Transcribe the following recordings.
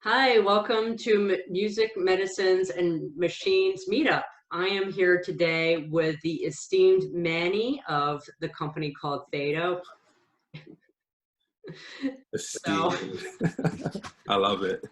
Hi, welcome to Music, Medicines, and Machines Meetup. I am here today with the esteemed Mannie of the company called Theta. So, Esteemed. I love it.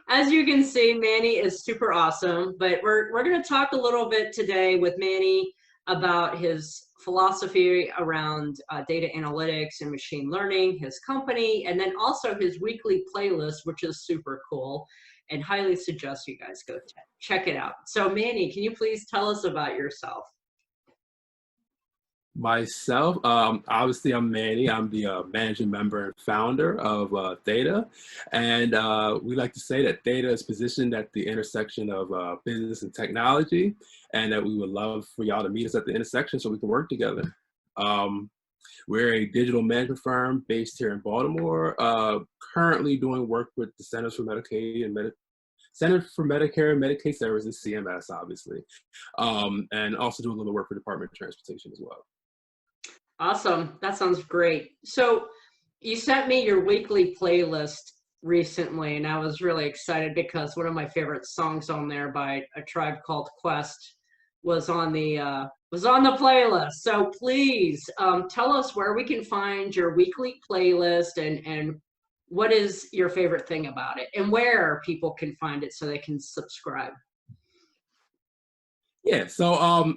as you can see, Mannie is super awesome, but we're going to talk a little bit today with Mannie about his philosophy around data analytics and machine learning, his company, and then also his weekly playlist, which is super cool and highly suggest you guys go check it out. So Mannie, can you please tell us about yourself? Myself, obviously, I'm Manny. I'm the managing member and founder of Theta. And we like to say that Theta is positioned at the intersection of business and technology, and that we would love for y'all to meet us at the intersection so we can work together. Um, we're a digital management firm based here in Baltimore, currently doing work with the Centers for Medicaid and Center for Medicare and Medicaid Services, CMS, obviously, and also do a little work for Department of Transportation as well. Awesome. That sounds great. So you sent me your weekly playlist recently, and I was really excited because one of my favorite songs on there by A Tribe Called Quest was on the playlist. So please tell us where we can find your weekly playlist and what is your favorite thing about it and where people can find it so they can subscribe. Yeah, so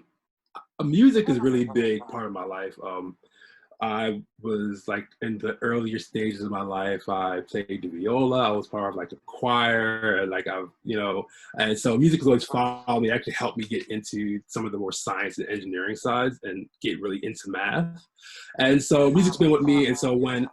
music is a really big part of my life. I was like in the earlier stages of my life, I played the viola. I was part of like a choir, and and so music has always followed me. Actually, helped me get into some of the more science and engineering sides, and get really into math. And so music's been with me. And so when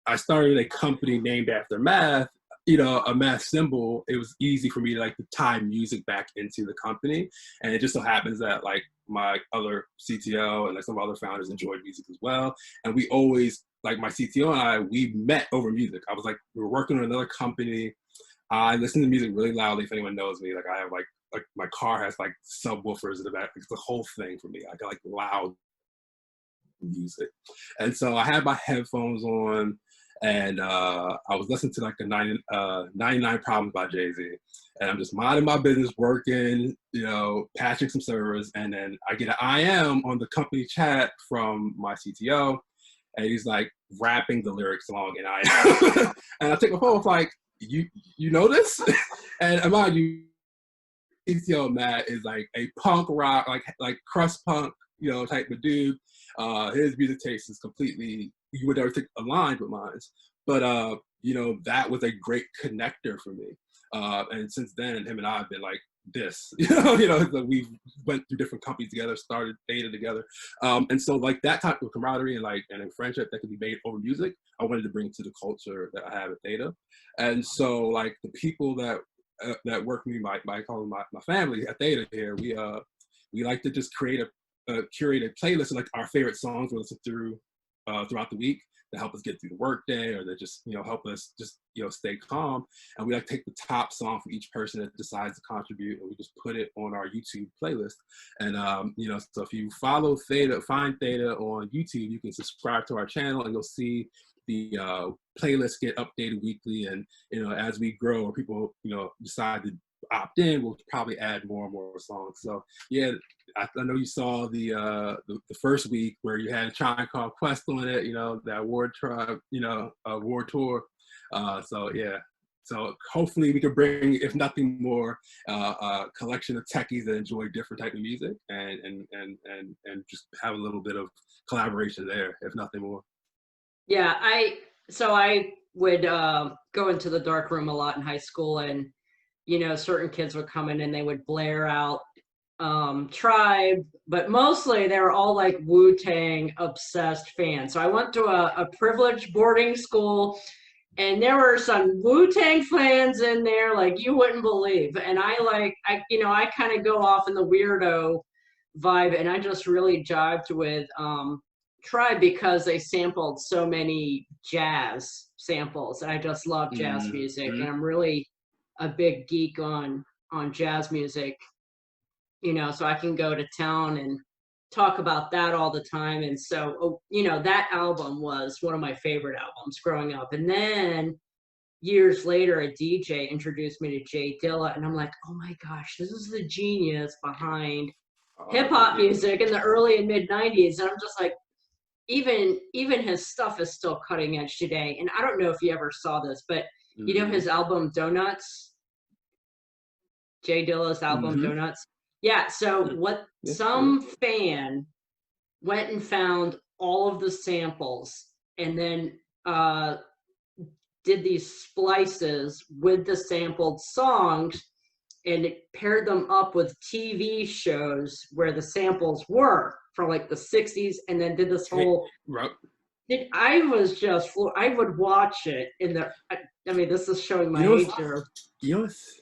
I started a company named after math, a math symbol, it was easy for me to like to tie music back into the company. And it just so happens that like my other CTO and like some other founders enjoyed music as well. And we always, like my CTO and I, we met over music. I was like, we were working on another company. I listen to music really loudly. If anyone knows me, like I have like my car has like subwoofers in the back. It's the whole thing for me. I got like loud music. And so I had my headphones on, and I was listening to like a 99 Problems by Jay-Z. And I'm just minding my business, working, patching some servers. And then I get an IM on the company chat from my CTO. And he's like rapping the lyrics along in IM. And I take my phone, it's like, you know this? And mind you, CTO Matt is like a punk rock, like crust punk, type of dude. His music taste is completely, you would never think aligned with mine. But that was a great connector for me. And since then, him and I have been like this. So we went through different companies together, started Theta together. And so like that type of camaraderie and friendship that can be made over music, I wanted to bring to the culture that I have at Theta. And so like the people that work with me, I call them my family at Theta here, we like to just curate a playlist of like our favorite songs we listen through throughout the week to help us get through the workday, or to just help us just stay calm. And we like take the top song from each person that decides to contribute, and we just put it on our YouTube playlist. And so if you follow Theta, find Theta on YouTube, you can subscribe to our channel, and you'll see the playlists get updated weekly. And as we grow, or people decide to opt in, we'll probably add more and more songs. So yeah, I know you saw the first week where you had a Tribe Called Quest on it, that Ward Tribe, Ward tour. So yeah, so hopefully we can bring, if nothing more, a collection of techies that enjoy different type of music, and just have a little bit of collaboration there, if nothing more. Yeah, I would go into the dark room a lot in high school, and certain kids would come in and they would blare out Tribe, but mostly they were all like Wu-Tang obsessed fans. So I went to a privileged boarding school, and there were some Wu-Tang fans in there like you wouldn't believe. And I kind of go off in the weirdo vibe, and I just really jived with Tribe because they sampled so many jazz samples, and I just love jazz music, and I'm really a big geek on jazz music, so I can go to town and talk about that all the time. And so, that album was one of my favorite albums growing up. And then, years later, a DJ introduced me to Jay Dilla, and I'm like, oh my gosh, this is the genius behind hip hop Yeah. music in the early and mid '90s. And I'm just like, even his stuff is still cutting edge today. And I don't know if you ever saw this, but you know Mm-hmm. his album Donuts, Jay Dilla's album Mm-hmm. Donuts. Yeah. So what Yeah. Yeah. some fan went and found all of the samples and then did these splices with the sampled songs and it paired them up with TV shows where the samples were from like the 60s and then did this Hey, whole Rob, I was just I would watch it in the I mean this is showing you my know what's, age here. you know what's,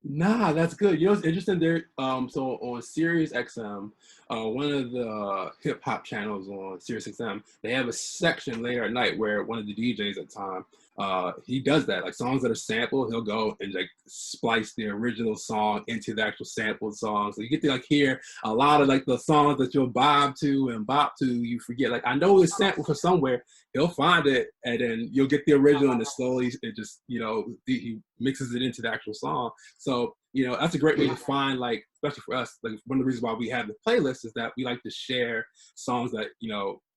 nah, that's good. You know what's interesting there? So on Sirius XM, one of the hip hop channels on Sirius XM, they have a section later at night where one of the DJs at the time, he does that. Like songs that are sampled, he'll go and like splice the original song into the actual sampled song. So you get to like hear a lot of like the songs that you'll bob to and bop to. You forget like I know it's sampled from somewhere. He'll find it and then you'll get the original and then slowly it just he mixes it into the actual song. So, that's a great way to find, like, especially for us, like, one of the reasons why we have the playlist is that we like to share songs that,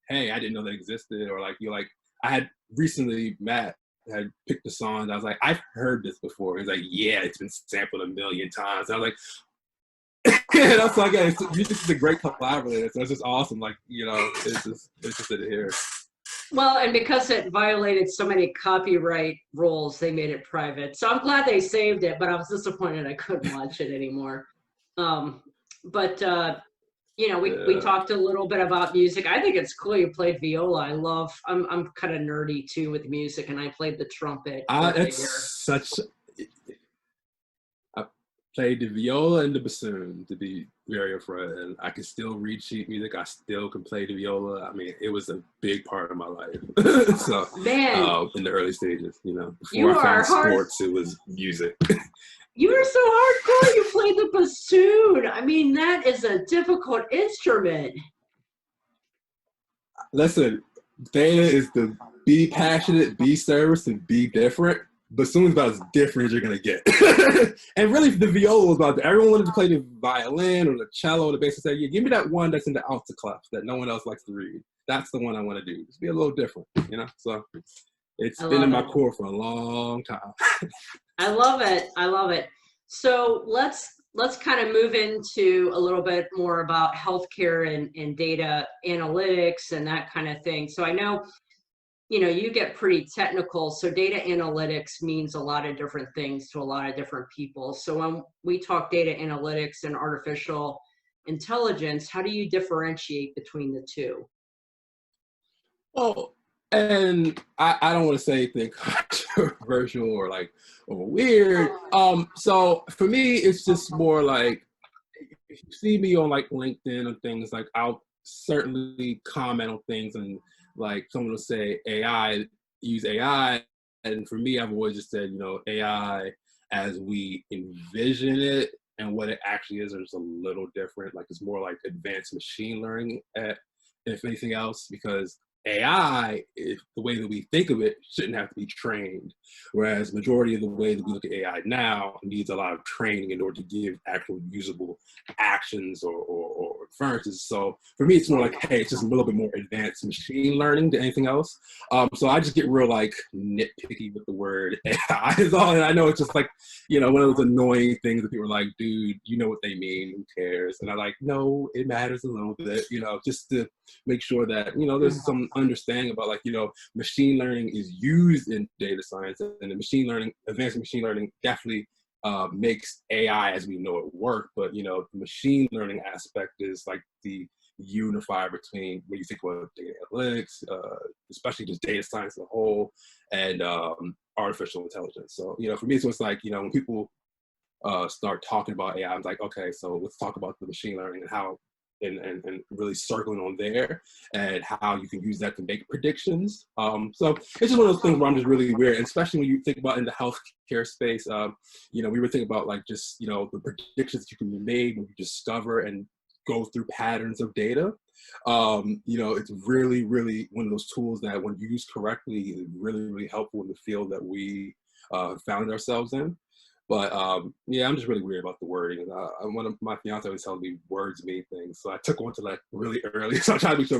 hey, I didn't know they existed, or like, I had recently, Matt had picked a song, and I was like, I've heard this before. He's like, yeah, it's been sampled a million times. And I was like, and I was like, yeah, music is a great collaborator, so it's just awesome. Like, it's just to hear. Well, and because it violated so many copyright rules, they made it private. So I'm glad they saved it, but I was disappointed I couldn't watch it anymore. Um, but we Yeah. talked a little bit about music. I think it's cool you played viola. I'm kind of nerdy too with music, and I played the trumpet over here. It's such I played the viola and the bassoon, to be very upfront, and I can still read sheet music. I still can play the viola. I mean, it was a big part of my life. So, Man, in the early stages, you before I are found hard. sports, it was music. You are so hardcore. You played the bassoon. I mean, that is a difficult instrument. Listen, Theta is the be passionate, be service, and be different. Bassoon's about as different as you're gonna get. And really, the viola was about that. Everyone wanted to play the violin or the cello or the bass. And say, yeah, give me that one that's in the alto clef that no one else likes to read. That's the one I want to do. Just be a little different, So it's I been in love my it. core for a long time. I love it. I love it. So let's kind of move into a little bit more about healthcare and data analytics and that kind of thing. So I know, you get pretty technical. So data analytics means a lot of different things to a lot of different people. So when we talk data analytics and artificial intelligence, how do you differentiate between the two? Oh, and I don't want to say anything controversial or weird. So for me, it's just more like if you see me on like LinkedIn and things, like I'll certainly comment on things, and like someone will say AI, use AI. And for me, I've always just said, AI as we envision it and what it actually is just a little different. Like it's more like advanced machine learning if anything else, because AI, if the way that we think of it, shouldn't have to be trained. Whereas majority of the way that we look at AI now needs a lot of training in order to give actual usable actions or inferences. So for me, it's more like, hey, it's just a little bit more advanced machine learning than anything else. So I just get real like nitpicky with the word AI is all. And I know it's just like, one of those annoying things that people are like, dude, you know what they mean, who cares? And I'm like, no, it matters a little bit, just to make sure that, there's some understanding about like, machine learning is used in data science, and the advanced machine learning definitely makes AI as we know it work. But, the machine learning aspect is like the unifier between when you think about data analytics, especially just data science as a whole, and artificial intelligence. So, for me, so it's like, when people start talking about AI, I'm like, okay, so let's talk about the machine learning and how and really circling on there and how you can use that to make predictions. So it's just one of those things where I'm just really weird, and especially when you think about in the healthcare space, we were thinking about like just, the predictions that you can be made when you discover and go through patterns of data. It's really, really one of those tools that when used correctly is really, really helpful in the field that we found ourselves in. But yeah, I'm just really weird about the wording. One of my fiance always tells me words mean things, so I took one to like really early. So I'm trying to make sure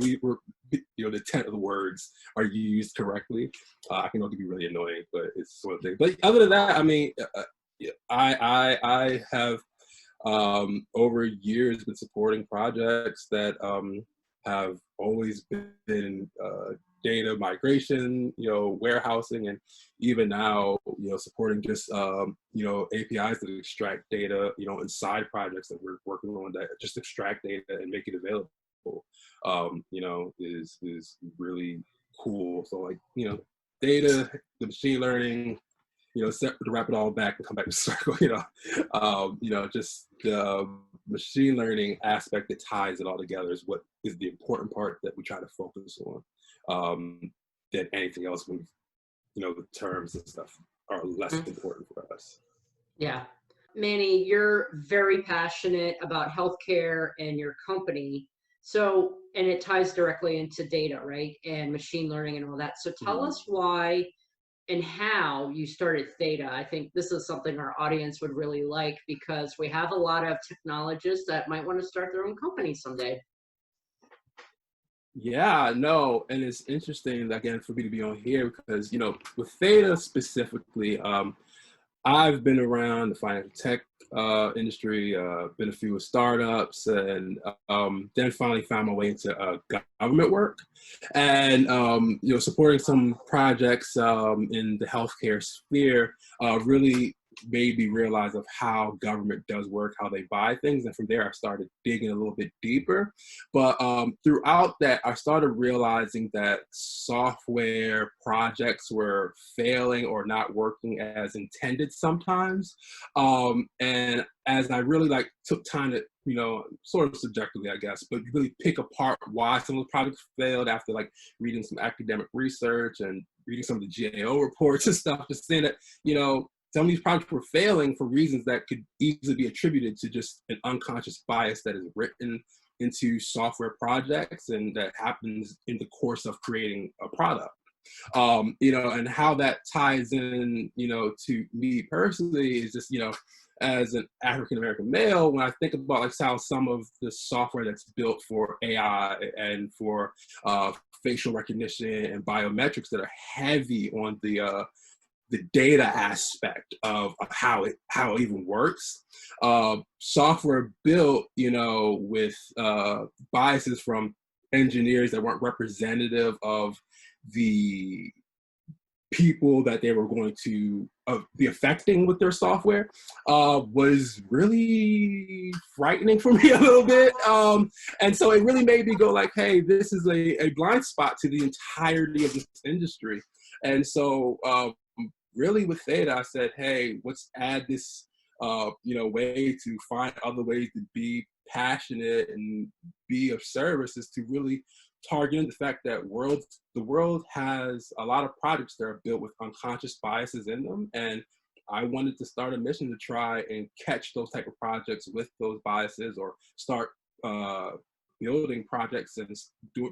the intent of the words are used correctly. I can only be really annoying, but it's sort of thing. But other than that, I mean, yeah, I have over years been supporting projects that have always been data migration, warehousing, and even now, supporting just APIs that extract data, inside projects that we're working on that just extract data and make it available. Is really cool. So like, data, the machine learning, to wrap it all back and come back to circle, just the machine learning aspect that ties it all together is what is the important part that we try to focus on, than anything else when, the terms and stuff are less important for us. Yeah. Manny, you're very passionate about healthcare and your company. So, and it ties directly into data, right? And machine learning and all that. So tell us why and how you started Theta. I think this is something our audience would really like because we have a lot of technologists that might want to start their own company someday. Yeah, no, and it's interesting again for me to be on here because with Theta specifically, I've been around the financial tech industry, been a few startups, and then finally found my way into government work, and supporting some projects in the healthcare sphere really made me realize of how government does work, how they buy things, and from there I started digging a little bit deeper. But throughout that, I started realizing that software projects were failing or not working as intended sometimes. And as I really took time to, sort of subjectively, I guess, but really pick apart why some of the projects failed after reading some academic research and reading some of the GAO reports and stuff, just saying that, some of these projects were failing for reasons that could easily be attributed to just an unconscious bias that is written into software projects and that happens in the course of creating a product. And how that ties in, to me personally is just, as an African American male, when I think about how some of the software that's built for AI and for facial recognition and biometrics that are heavy on the data aspect of how it even works. Software built, with biases from engineers that weren't representative of the people that they were going to be affecting with their software was really frightening for me a little bit. And so it really made me go hey, this is a blind spot to the entirety of this industry. And so really with Theta, I said, hey, let's add this, way to find other ways to be passionate and be of service is to really target the fact that the world has a lot of projects that are built with unconscious biases in them. And I wanted to start a mission to try and catch those type of projects with those biases or start building projects and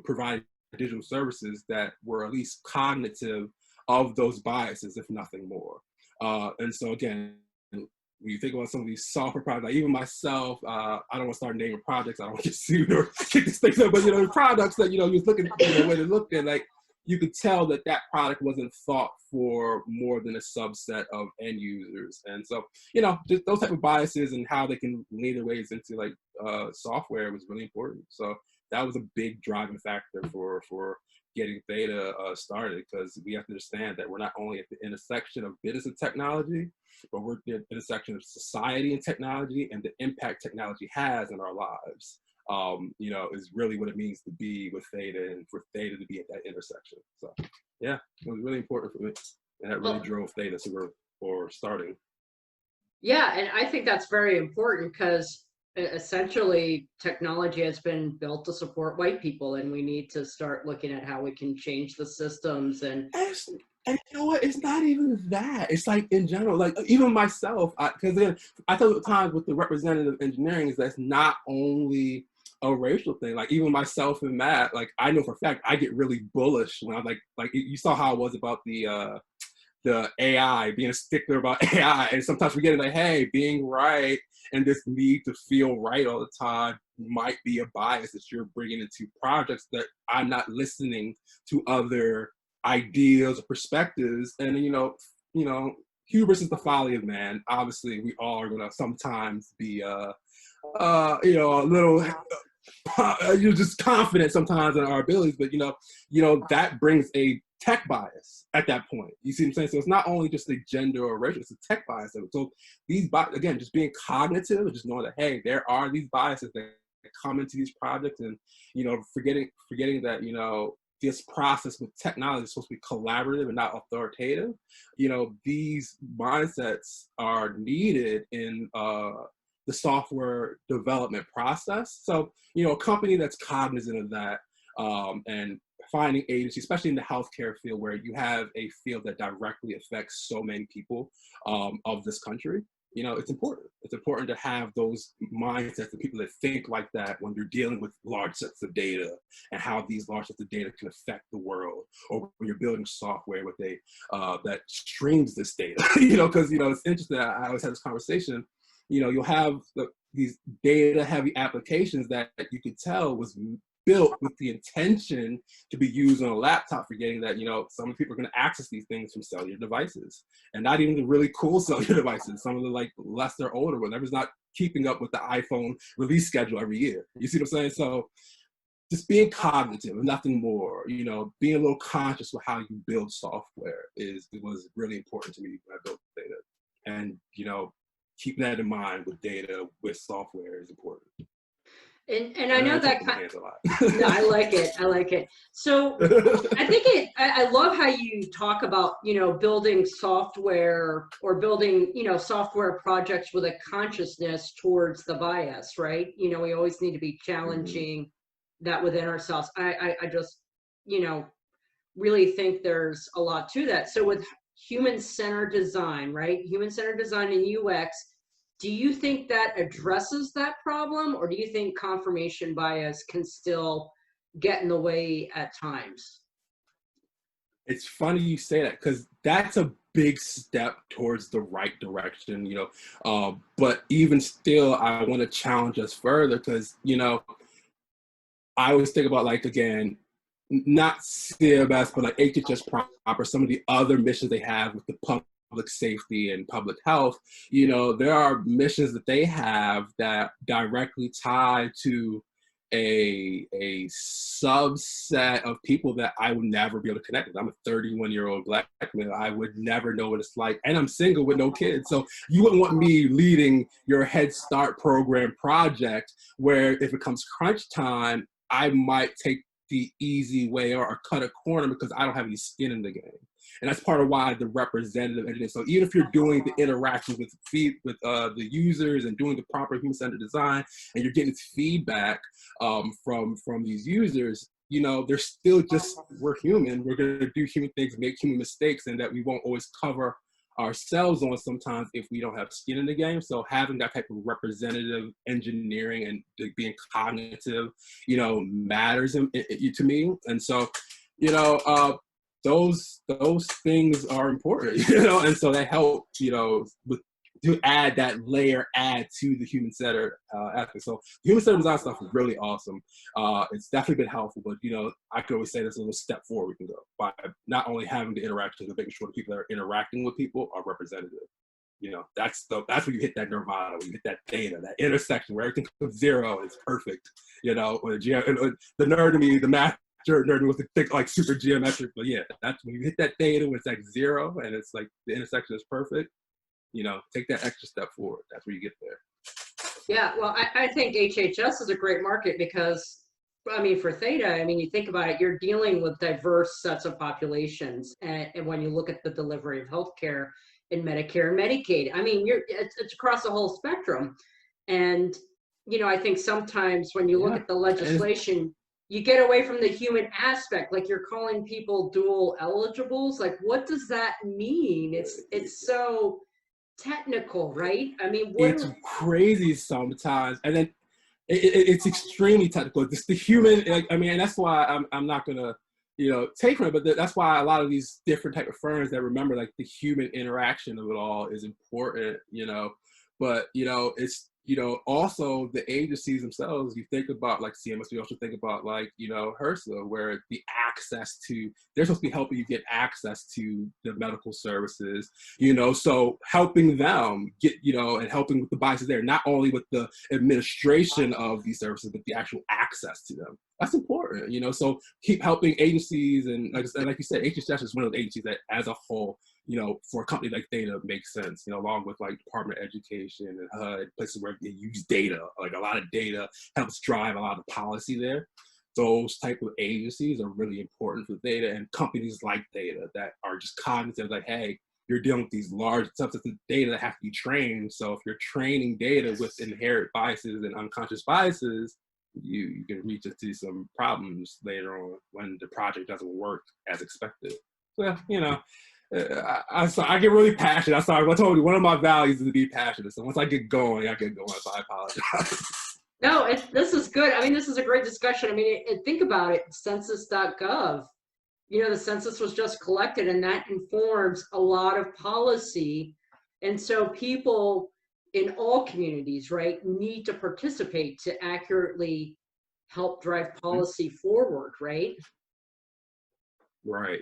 provide digital services that were at least cognitive of those biases, if nothing more. And so again, when you think about some of these software projects, even myself, I don't want to start naming projects, I don't want to get sued or kick this thing up, but the products that, you're looking at the way they look at, you could tell that product wasn't thought for more than a subset of end users. And so, just those type of biases and how they can lead their ways into software was really important. So that was a big driving factor for getting Theta started, because we have to understand that we're not only at the intersection of business and technology, but we're at the intersection of society and technology and the impact technology has in our lives. Is really what it means to be with Theta and for Theta to be at that intersection. So yeah, it was really important for me. And that really drove Theta for starting. Yeah, and I think that's very important because essentially technology has been built to support white people, and we need to start looking at how we can change the systems. And you know what? It's not even that. It's in general, even myself, because then I tell you at times with the representative engineering is that's not only a racial thing. Even myself in math, I know for a fact I get really bullish when I'm like you saw how I was about the the AI, being a stickler about AI, and sometimes forgetting like, hey, being right and this need to feel right all the time might be a bias that you're bringing into projects, that I'm not listening to other ideas or perspectives. And hubris is the folly of man. Obviously, we all are gonna sometimes be a little you're just confident sometimes in our abilities, but that brings a tech bias at that point. You see what I'm saying? So it's not only just a gender or racial, it's a tech bias. So again, just being cognitive and just knowing that, hey, there are these biases that come into these projects, and forgetting that this process with technology is supposed to be collaborative and not authoritative. These mindsets are needed in the software development process. So, a company that's cognizant of that, and finding agency, especially in the healthcare field, where you have a field that directly affects so many people of this country, it's important. It's important to have those mindsets and people that think like that when you're dealing with large sets of data, and how these large sets of data can affect the world, or when you're building software with that streams this data. Because it's interesting. I always have this conversation. You'll have these data-heavy applications that you could tell was built with the intention to be used on a laptop, forgetting that some people are going to access these things from cellular devices, and not even the really cool cellular devices. Some of the lesser older ones, whatever's not keeping up with the iPhone release schedule every year. You see what I'm saying? So just being cognitive and nothing more. Being a little conscious of how you build software was really important to me when I built Theta, and keeping that in mind with data, with software is important. And I know that kind of, no, I like it. I like it. So I think I love how you talk about, building software, or building, software projects with a consciousness towards the bias, right? We always need to be challenging that within ourselves. I just, really think there's a lot to that. So with human-centered design, right? Human-centered design in UX, do you think that addresses that problem, or do you think confirmation bias can still get in the way at times? It's funny you say that, because that's a big step towards the right direction, but even still, I want to challenge us further, because, I always think about, again, not CMS, but HHS proper, some of the other missions they have with the public safety and public health. There are missions that they have that directly tie to a subset of people that I would never be able to connect with. I'm a 31-year-old Black male. I would never know what it's like, and I'm single with no kids. So you wouldn't want me leading your Head Start program project, where if it comes crunch time, I might take the easy way or cut a corner because I don't have any skin in the game. And that's part of why the representative engineer. So even if you're doing the interaction with the users and doing the proper human-centered design, and you're getting feedback from these users, they're still just, we're human. We're going to do human things, make human mistakes, and that we won't always cover ourselves on sometimes if we don't have skin in the game. So having that type of representative engineering and being cognitive, matters to me. And so, those things are important, and so they help, to add that layer, add to the human-centered aspect. So human-centered design stuff is really awesome. It's definitely been helpful, but I could always say there's a little step forward we can go by not only having the interactions, but making sure the people that are interacting with people are representative. That's where you hit that nirvana, when you hit that theta, that intersection where everything comes zero and it's perfect. Or the nerd in me, the math nerd wants to think super geometric, but yeah, that's when you hit that theta when it's zero and it's the intersection is perfect. Take that extra step forward. That's where you get there. Yeah, well, I think HHS is a great market because, for Theta, you think about it, you're dealing with diverse sets of populations. And when you look at the delivery of healthcare in Medicare and Medicaid, it's across the whole spectrum. And, I think sometimes when you look at the legislation, you get away from the human aspect. You're calling people dual eligibles. What does that mean? It's so technical, right? It's crazy sometimes, and then it's extremely technical. It's the human, and that's why I'm not gonna, take from it. But that's why a lot of these different type of firms that remember like the human interaction of it all is important, but it's also the agencies themselves. You think about like CMS, you also think about like HRSA, where the access to, they're supposed to be helping you get access to the medical services, so helping them get, and helping with the biases there, not only with the administration of these services, but the actual access to them. That's important, so keep helping agencies. And like you said, HHS is one of the agencies that as a whole, for a company like Theta makes sense, along with like Department of Education and HUD, places where they use data, like a lot of data helps drive a lot of policy there. Those type of agencies are really important for Theta, and companies like Theta that are just cognizant, like, hey, you're dealing with these large subsets of data that have to be trained. So if you're training data with inherent biases and unconscious biases, you can reach into some problems later on when the project doesn't work as expected. So, I get really passionate. I told you, one of my values is to be passionate. So once I get going, so I apologize. No, this is good. I mean, this is a great discussion. I mean, think about it, census.gov. The census was just collected, and that informs a lot of policy. And so people in all communities, right, need to participate to accurately help drive policy forward, right? Right.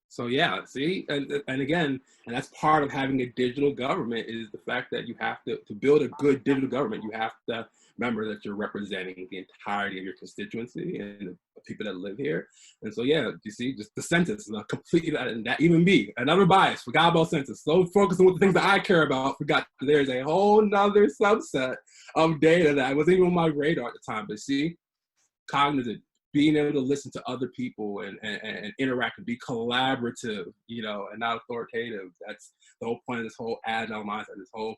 So yeah, see, and again, and that's part of having a digital government, is the fact that you have to build a good digital government, you have to remember that you're representing the entirety of your constituency and the people that live here. And so yeah, you see, just the census, completely that even me, another bias, forgot about census. So focused on the things that I care about, forgot there's a whole nother subset of data that wasn't even on my radar at the time. But see, cognizant, being able to listen to other people and interact and be collaborative, and not authoritative. That's the whole point of this whole agile mindset, this whole,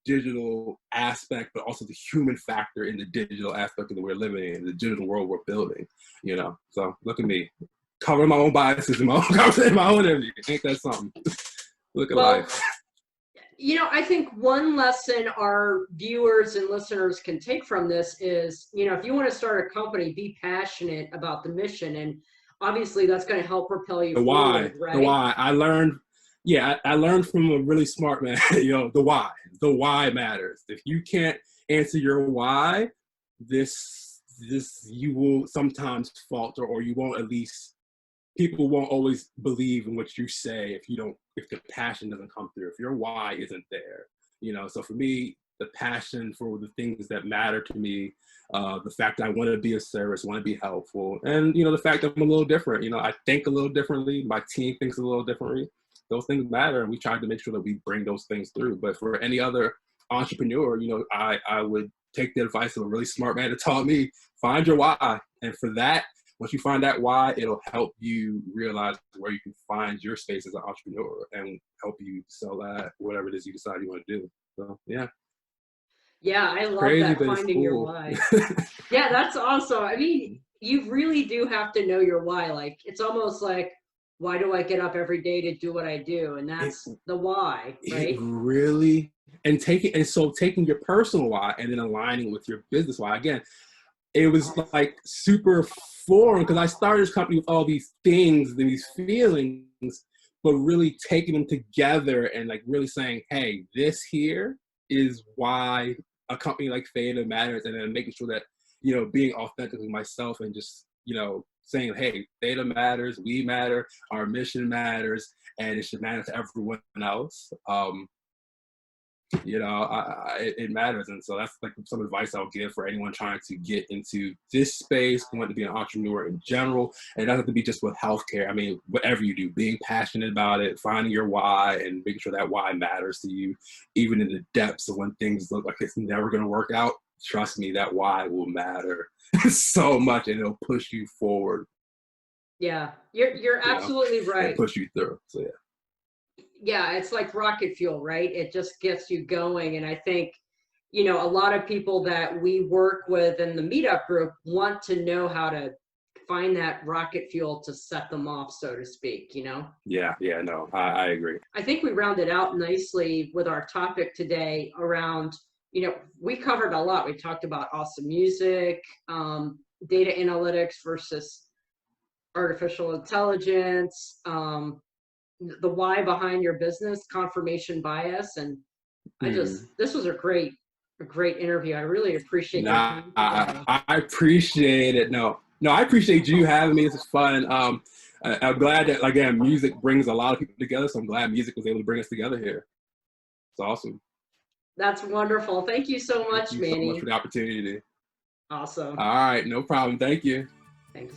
digital aspect, but also the human factor in the digital aspect of the we're living in, the digital world we're building, So look at me, covering my own biases in my own interview. Ain't that something? Look at life. I think one lesson our viewers and listeners can take from this is, if you want to start a company, be passionate about the mission. And obviously that's going to help propel you forward, right? The why. I learned from a really smart man, the why matters. If you can't answer your why, this you will sometimes falter, or you won't, at least people won't always believe in what you say if the passion doesn't come through, if your why isn't there, So for me, the passion for the things that matter to me, the fact that I want to be of service, want to be helpful, and the fact that I'm a little different, I think a little differently, my team thinks a little differently. Those things matter, and we try to make sure that we bring those things through. But for any other entrepreneur, I would take the advice of a really smart man that taught me, find your why, and for that, once you find that why, it'll help you realize where you can find your space as an entrepreneur and help you sell that, whatever it is you decide you want to do. So, yeah. Yeah, I love crazy, that, finding your why. Yeah, that's awesome. I mean, you really do have to know your why. Like, it's almost like, why do I get up every day to do what I do? And that's the why, right? It really, and taking your personal why and then aligning with your business why. Again, it was like super foreign because I started this company with all these things, these feelings, but really taking them together and like really saying, hey, this here is why a company like Theta matters, and then making sure that, being authentically myself and just, saying, hey, Theta matters, we matter, our mission matters, and it should matter to everyone else. It matters. And so that's like some advice I'll give for anyone trying to get into this space, want to be an entrepreneur in general. And it doesn't have to be just with healthcare. I mean, whatever you do, being passionate about it, finding your why, and making sure that why matters to you, even in the depths of when things look like it's never going to work out. Trust me, that why will matter so much, and it'll push you forward. Yeah, you're absolutely right. And push you through. So yeah. Yeah, it's like rocket fuel, right? It just gets you going. And I think, a lot of people that we work with in the meetup group want to know how to find that rocket fuel to set them off, so to speak, Yeah, no, I agree. I think we rounded out nicely with our topic today around, we covered a lot. We talked about awesome music, data analytics versus artificial intelligence, the why behind your business, confirmation bias, and Mm. this was a great interview. I really appreciate your Nah, time today. I appreciate it. No, I appreciate you having me. This is fun. I'm glad that, again, music brings a lot of people together. So I'm glad music was able to bring us together here. It's awesome. That's wonderful. Thank you so Thank much, you so much for Manny. the opportunity. Awesome. All right, no problem. Thank you. Thanks.